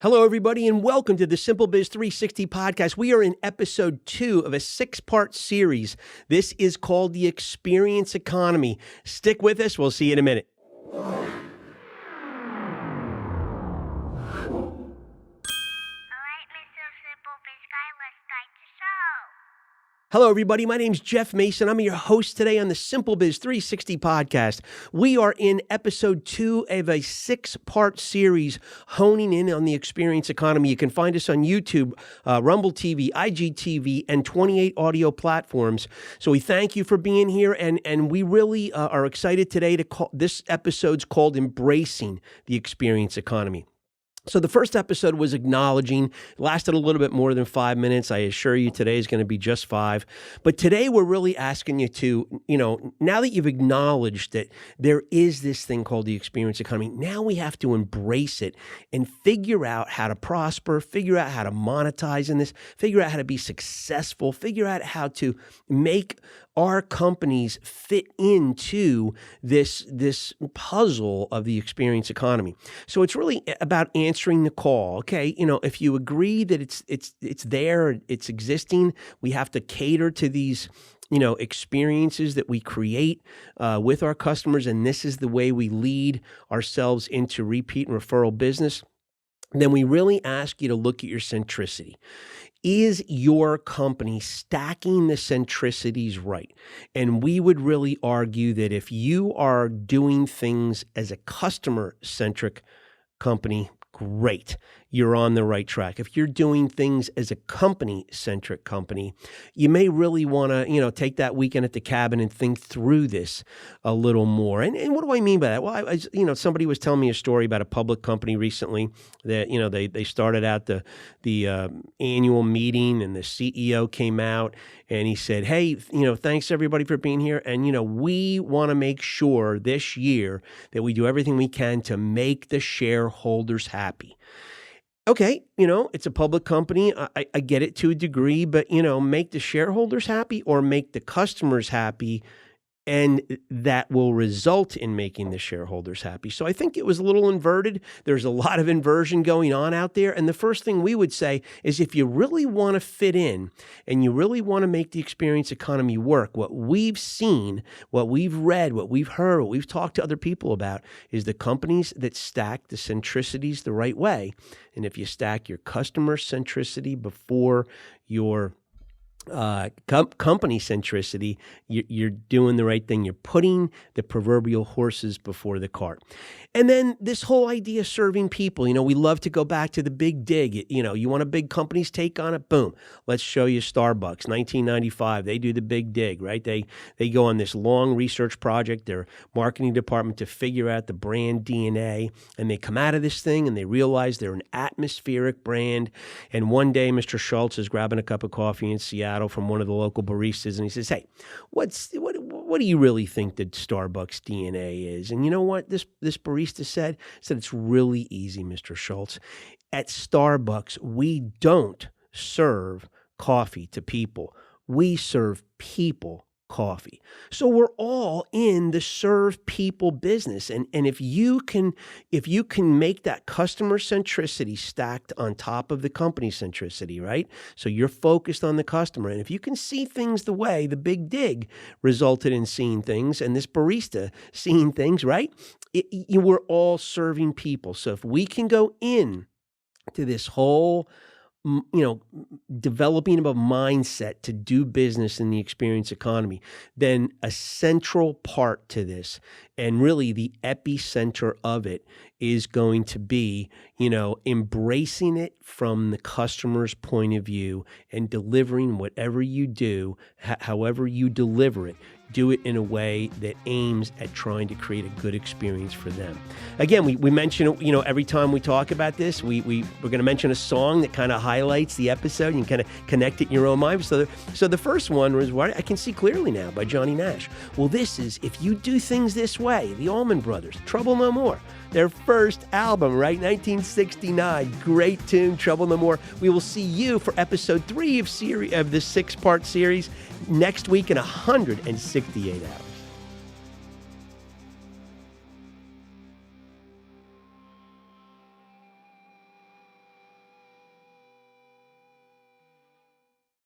Hello, everybody, and welcome to the SimpleBiz360 podcast. We are in episode 2 of a 6-part series. This is called The Experience Economy. Stick with us. We'll see you in a minute. Hello, everybody. My name's Jeff Mason. I'm your host today on the SimpleBiz360 podcast. We are in episode 2 of a 6-part series honing in on the experience economy. You can find us on YouTube, Rumble TV, IGTV, and 28 audio platforms. So we thank you for being here, and we really are excited today to call this episode's called Embracing the Experience Economy. So the first episode was acknowledging, lasted a little bit more than 5 minutes. I assure you today is going to be just 5. But today we're really asking you to, now that you've acknowledged that there is this thing called the experience economy, now we have to embrace it and figure out how to prosper, figure out how to monetize in this, figure out how to be successful, figure out how to make our companies fit into this puzzle of the experience economy. So it's really about answering the call. Okay, if you agree that it's there, it's existing, we have to cater to these experiences that we create with our customers, and this is the way we lead ourselves into repeat and referral business. Then we really ask you to look at your centricity. Is your company stacking the centricities right? And we would really argue that if you are doing things as a customer-centric company, great. You're on the right track. If you're doing things as a company-centric company, you may really want to, take that weekend at the cabin and think through this a little more. And what do I mean by that? Well, somebody was telling me a story about a public company recently that, they started out the annual meeting, and the CEO came out and he said, hey, thanks everybody for being here. And, we want to make sure this year that we do everything we can to make the shareholders happy. Okay, it's a public company. I get it to a degree, but, make the shareholders happy or make the customers happy, and that will result in making the shareholders happy. So I think it was a little inverted. There's a lot of inversion going on out there. And the first thing we would say is if you really want to fit in and you really want to make the experience economy work, what we've seen, what we've read, what we've heard, what we've talked to other people about is the companies that stack the centricities the right way. And if you stack your customer centricity before your company centricity, you're doing the right thing. You're putting the proverbial horses before the cart. And then this whole idea of serving people, we love to go back to the big dig. You want a big company's take on it? Boom. Let's show you Starbucks, 1995. They do the big dig, right? They go on this long research project, their marketing department, to figure out the brand DNA. And they come out of this thing and they realize they're an atmospheric brand. And one day, Mr. Schultz is grabbing a cup of coffee in Seattle from one of the local baristas, and he says, hey, what do you really think that Starbucks DNA is? And you know what this barista said? It's really easy, Mr. Schultz. At Starbucks, we don't serve coffee to people. We serve people coffee. So we're all in the serve people business. And if you can make that customer centricity stacked on top of the company centricity, right? So you're focused on the customer. And if you can see things the way the big dig resulted in seeing things, and this barista seeing things, right? We're all serving people. So if we can go in to this whole developing of a mindset to do business in the experience economy, then a central part to this, and really the epicenter of it, is going to be, embracing it from the customer's point of view and delivering whatever you do, however you deliver it. Do it in a way that aims at trying to create a good experience for them. Again, we mention, every time we talk about this, we're going to mention a song that kind of highlights the episode. You can kind of connect it in your own mind. So the first one was I Can See Clearly Now by Johnny Nash. Well, this is If You Do Things This Way, the Allman Brothers, Trouble No More. Their first album, right? 1969. Great tune, Trouble No More. We will see you for episode 3 of this 6-part series next week in 168 hours.